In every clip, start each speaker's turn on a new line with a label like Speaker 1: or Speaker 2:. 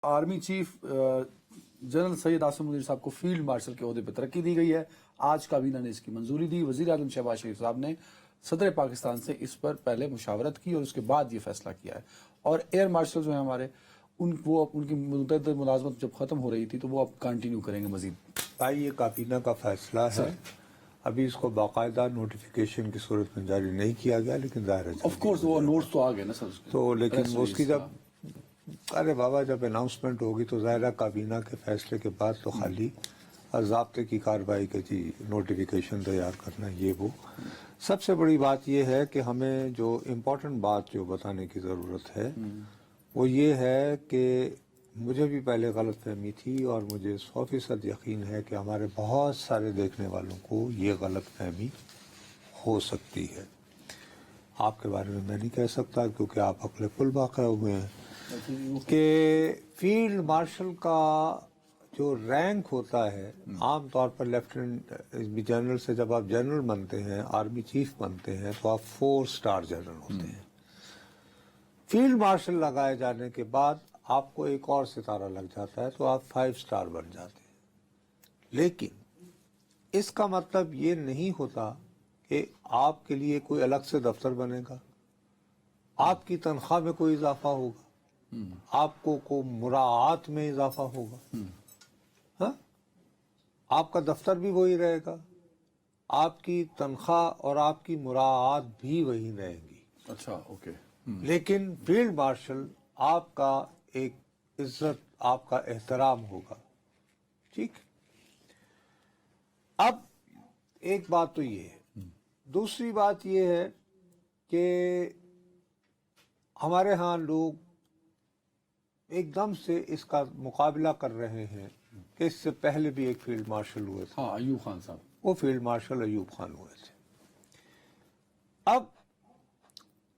Speaker 1: Army chief general Syed Asim Munir साहब को field marshal के ओहदे पर तरक्की दी गई है। आज काबीना ने इसकी मंजूरी दी। वजीर आजम शहबाज शरीफ साहब ने सदर पाकिस्तान से इस पर पहले मुशावरत की और उसके बाद ये फैसला किया है। और एयर मार्शल जो है हमारे उनकी मुद्दत मुलाजमत जब खत्म हो रही थी तो वो अब कंटिन्यू करेंगे मजीद।
Speaker 2: भाई ये काबीना का फैसला है, अभी इसको बाकायदा नोटिफिकेशन की सूरत में जारी नहीं किया गया, लेकिन जाहिर है
Speaker 1: ऑफ कोर्स वो नोट्स तो आ गए ना सर उसके।
Speaker 2: तो लेकिन उसकी जब अरे बाबा जब अनाउंसमेंट होगी तो ज़ाहिर है काबीना के फैसले के बाद तो खाली ज़ाब्ते की कार्रवाई के जी नोटिफिकेशन तैयार करना ये वो। सबसे बड़ी बात ये है कि हमें जो इम्पोर्टेंट बात जो बताने की ज़रूरत है वो ये है कि मुझे भी पहले गलत फहमी थी और मुझे 100% यकीन है कि हमारे बहुत सारे देखने वालों को ये गलत फहमी हो सकती है। आपके बारे में मैं नहीं कह सकता क्योंकि आप अकल कुल वाक़या हुए हैं कि फील्ड मार्शल का जो रैंक होता है आम तौर पर लेफ्टिनेंट जनरल से जब आप जनरल बनते हैं, आर्मी चीफ बनते हैं, तो आप 4 स्टार जनरल होते हैं। फील्ड मार्शल लगाए जाने के बाद आपको एक और सितारा लग जाता है तो आप 5 स्टार बन जाते हैं। लेकिन इसका मतलब ये नहीं होता कि आपके लिए कोई अलग से दफ्तर बनेगा, आपकी तनख्वाह में कोई इजाफा होगा, आपको को मुराआत में इजाफा होगा। हाँ, आपका दफ्तर भी वही रहेगा, आपकी तनख्वाह और आपकी मुराआत भी वही रहेंगी।
Speaker 1: अच्छा, ओके।
Speaker 2: लेकिन फील्ड मार्शल आपका एक इज्जत, आपका एहतराम होगा। ठीक। अब एक बात तो ये है, दूसरी बात ये है कि हमारे यहाँ लोग एकदम से इसका मुकाबला कर रहे हैं कि इससे पहले भी एक फील्ड मार्शल हुए थे।
Speaker 1: हाँ, अयूब खान साहब।
Speaker 2: वो फील्ड मार्शल अयूब खान हुए थे। अब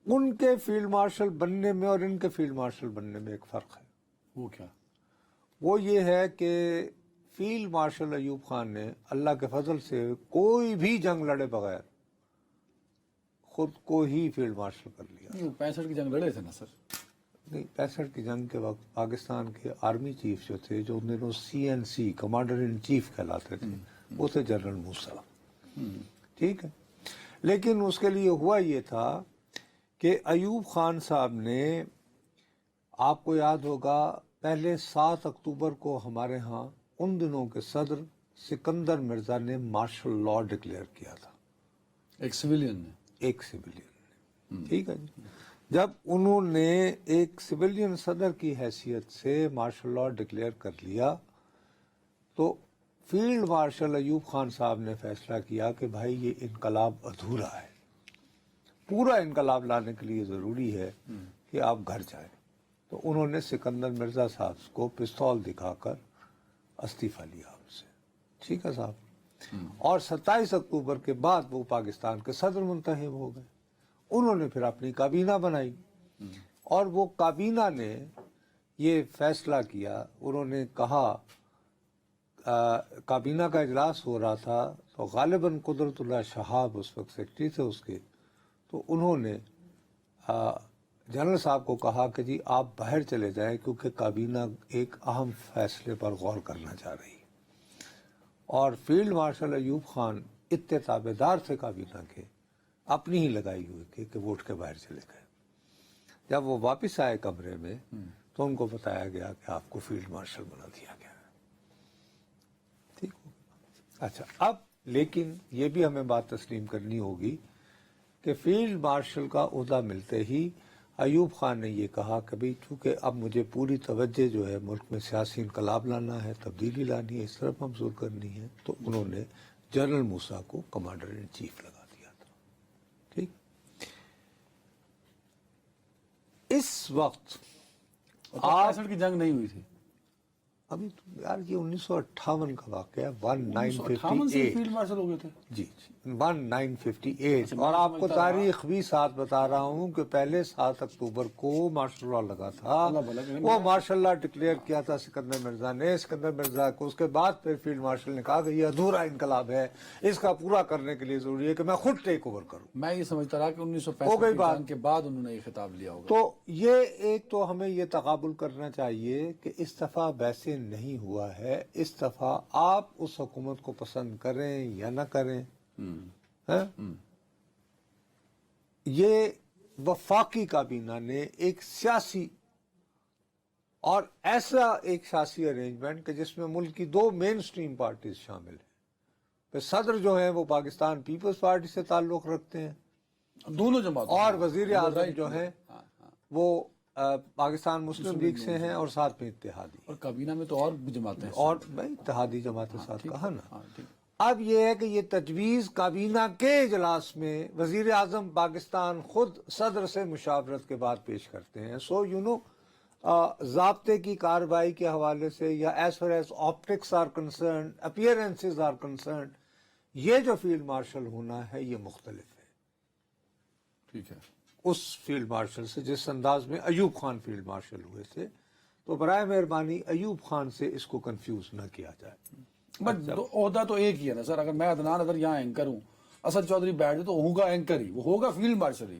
Speaker 2: उनके फील्ड मार्शल बनने में और इनके फील्ड मार्शल बनने में एक फ़र्क है।
Speaker 1: वो क्या?
Speaker 2: वो ये है कि फील्ड मार्शल अयूब खान ने अल्लाह के फजल से कोई भी जंग लड़े बगैर खुद को ही फील्ड मार्शल कर लिया।
Speaker 1: 65 की जंग लड़े थे ना सर?
Speaker 2: नहीं, 65 की जंग के वक्त पाकिस्तान के आर्मी चीफ जो थे, जो उन दिनों CNC कमांडर इन चीफ कहलाते थे, वो थे जनरल मूसा। ठीक है। लेकिन उसके लिए हुआ ये था कि अयूब खान साहब ने, आपको याद होगा, पहले 7 अक्टूबर को हमारे यहाँ उन दिनों के सदर सिकंदर मिर्जा ने मार्शल लॉ डिक्लेयर किया था।
Speaker 1: एक सिविलियन ने।
Speaker 2: ठीक है जी। जब उन्होंने एक सिविलियन सदर की हैसियत से मार्शल लॉ डिक्लेयर कर लिया तो फील्ड मार्शल अयूब खान साहब ने फैसला किया कि भाई ये इनकलाब अधूरा है, पूरा इनकलाब लाने के लिए ज़रूरी है कि आप घर जाएं। तो उन्होंने सिकंदर मिर्जा साहब को पिस्तौल दिखाकर इस्तीफा लिया उनसे। ठीक है साहब। और 27 अक्टूबर के बाद वो पाकिस्तान के सदर मुंतखब हो गए। उन्होंने फिर अपनी काबीना बनाई और वो काबीना ने ये फैसला किया, उन्होंने कहा, काबीना का इजलास हो रहा था तो गालिबन कुदरतुल्लाह शहाब उस वक्त सेक्रेटरी थे उसके, तो उन्होंने जनरल साहब को कहा कि जी आप बाहर चले जाएं क्योंकि काबीना एक अहम फैसले पर गौर करना चाह रही है। और फील्ड मार्शल अयूब खान इतने ताबेदार थे काबीना के, अपनी ही लगाई हुई कि वो उठ के बाहर चले गए। जब वो वापस आए कमरे में तो उनको बताया गया कि आपको फील्ड मार्शल बना दिया गया है। ठीक हो? अच्छा, अब लेकिन ये भी हमें बात तस्लीम करनी होगी कि फील्ड मार्शल का ओहदा मिलते ही अयूब खान ने ये कहा कि भाई चूँकि अब मुझे पूरी तवज्जो जो है मुल्क में सियासी इनकलाब लाना है, तब्दीली लानी है, इस तरफ मंजूर करनी है, तो उन्होंने जनरल मूसा को कमांडर इन चीफ लगा दिया था। ठीक। इस वक्त
Speaker 1: 65 की जंग नहीं हुई थी।
Speaker 2: ابھی تو یار یہ 1958 کا واقعہ ہے,
Speaker 1: 58 سے
Speaker 2: 1958.
Speaker 1: فیلڈ مارشل ہو گئے تھے.
Speaker 2: جی 1958. اور آپ کو تاریخ بھی ساتھ بتا رہا ہوں کہ پہلے 7 اکتوبر کو مارشل لا لگا تھا. وہ مارشل لا ڈکلیئر کیا تھا سکندر مرزا نے. سکندر مرزا کو اس کے بعد پھر فیلڈ مارشل نے کہا کہ یہ ادھورا انقلاب ہے, اس کا پورا کرنے کے لیے ضروری ہے کہ میں خود ٹیک اوور کروں.
Speaker 1: میں یہ سمجھتا رہا کہ 1965 کے بعد انہوں نے یہ خطاب لیا ہوگا.
Speaker 2: تو یہ ایک تو ہمیں یہ تقابل کرنا چاہیے کہ اس دفعہ ویسے نہیں ہوا ہے. اس دفعہ آپ اس حکومت کو پسند کریں یا نہ کریں, یہ وفاقی کابینہ نے ایک سیاسی اور ایسا ایک سیاسی ارینجمنٹ کہ جس میں ملک کی 2 مین سٹریم پارٹیز شامل ہیں. پھر صدر جو ہیں وہ پاکستان پیپلز پارٹی سے تعلق رکھتے ہیں,
Speaker 1: دونوں جماعتوں
Speaker 2: اور وزیر اعظم جو ہیں وہ پاکستان مسلم لیگ سے ہیں اور ساتھ میں اتحادی.
Speaker 1: اور کابینہ میں تو اور بھی جماعتیں ہیں.
Speaker 2: اور میں اتحادی جماعت کے ساتھ کہا نا. اب یہ ہے کہ یہ تجویز کابینہ کے اجلاس میں وزیر اعظم پاکستان خود صدر سے مشاورت کے بعد پیش کرتے ہیں. سو یو نو ضابطے کی کارروائی کے حوالے سے یا as far as optics are concerned, appearances are concerned, یہ جو فیلڈ مارشل ہونا ہے یہ مختلف ہے.
Speaker 1: ٹھیک ہے. اس
Speaker 2: فیلڈ مارشل سے جس انداز میں ایوب خان فیلڈ مارشل ہوئے تھے, تو برائے مہربانی ایوب خان سے اس کو کنفیوز نہ کیا جائے.
Speaker 1: بٹ عہدہ تو ایک ہی ہے نا سر. اگر میں عدنان اظہر یہاں اینکر ہوں, اسد چودھری بیٹھ جائے تو ہوگا اینکر ہی, وہ ہوگا فیلڈ مارشل ہی.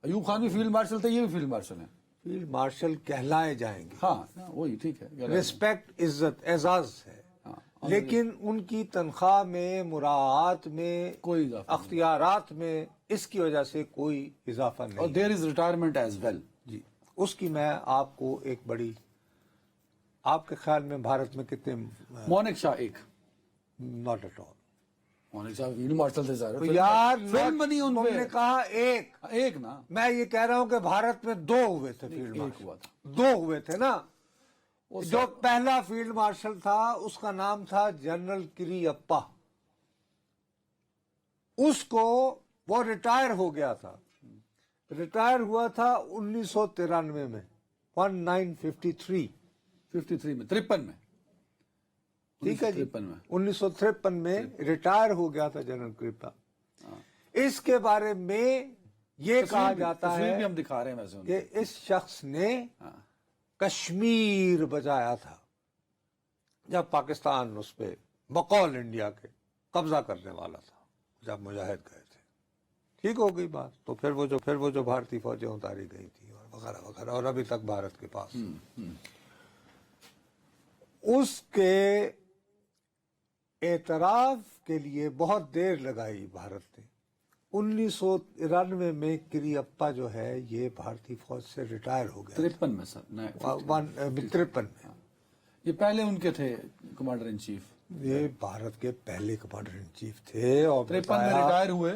Speaker 1: ایوب خان بھی فیلڈ مارشل تھے, یہ بھی فیلڈ مارشل ہیں.
Speaker 2: فیلڈ مارشل کہلائے جائیں گے.
Speaker 1: ہاں وہی ٹھیک ہے.
Speaker 2: رسپیکٹ, عزت, اعزاز ہے, لیکن ان کی تنخواہ میں, مراعات میں,
Speaker 1: کوئی اضافہ,
Speaker 2: اختیارات میں اس کی وجہ سے کوئی اضافہ نہیں.
Speaker 1: اور دیر از ریٹائرمنٹ ایز ویل.
Speaker 2: جی اس کی میں آپ کو ایک بڑی, آپ کے خیال میں بھارت میں کتنے؟
Speaker 1: مونک شاہ ایک.
Speaker 2: Not at all.
Speaker 1: مونک شاہ فیلڈ مارشل تھے سر.
Speaker 2: یار
Speaker 1: فلم بنی ان
Speaker 2: تم نے کہا ایک
Speaker 1: نا.
Speaker 2: میں یہ کہہ رہا ہوں کہ بھارت میں 2 ہوئے تھے فیلڈ مارشل.
Speaker 1: ہوا تھا.
Speaker 2: 2 ہوئے تھے نا. جو پہلا فیلڈ مارشل تھا اس کا نام تھا جنرل کری اپا. اس کو وہ ریٹائر ہو گیا تھا. ریٹائر ہوا تھا 1993 میں, 1953
Speaker 1: میں 53 میں.
Speaker 2: ٹھیک ہے جی, 1953 میں ریٹائر ہو گیا تھا جنرل کرپا. اس کے بارے میں یہ کہا جاتا ہے
Speaker 1: بھی ہم دکھا رہے ہیں ویسے
Speaker 2: کہ اس شخص نے کشمیر بچایا تھا جب پاکستان اس پہ بقول انڈیا کے قبضہ کرنے والا تھا, جب مجاہد گئے تھے. ٹھیک ہو گئی بات. تو پھر وہ جو بھارتی فوجیں اتاری گئی تھی اور وغیرہ وغیرہ, اور ابھی تک بھارت کے پاس. اس کے اعتراف کے لیے بہت دیر لگائی بھارت نے. 1993 میں کری اپا جو ہے یہ بھارتی فوج سے ریٹائر ہو گیا.
Speaker 1: 53 میں سر.
Speaker 2: 53 میں.
Speaker 1: یہ پہلے ان کے تھے کمانڈر ان چیف.
Speaker 2: یہ بھارت کے پہلے کمانڈر ان چیف تھے. اور
Speaker 1: 53 میں ریٹائر ہوئے,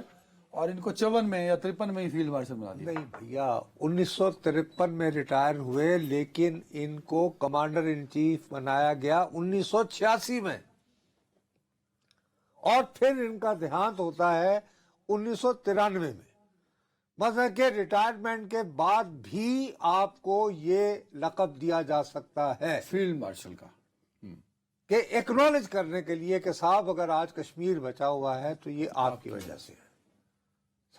Speaker 1: اور ان کو 54 میں یا 53 میں ہی فیلڈ مارشل بنا دیا.
Speaker 2: نہیں بھیا, 1953 میں ریٹائر ہوئے, لیکن ان کو کمانڈر ان چیف بنایا گیا 1986 میں. اور پھر ان کا دیہانت ہوتا ہے 1993 میں. مثلا کہ ریٹائرمنٹ کے بعد بھی آپ کو یہ لقب دیا جا سکتا ہے
Speaker 1: فیلڈ مارشل کا,
Speaker 2: کہ ایکنالج کرنے کے لیے کہ صاحب اگر آج کشمیر بچا ہوا ہے تو یہ آپ کی وجہ سے ہے.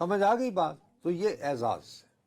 Speaker 2: سمجھ آ گئی بات؟ تو یہ اعزاز ہے.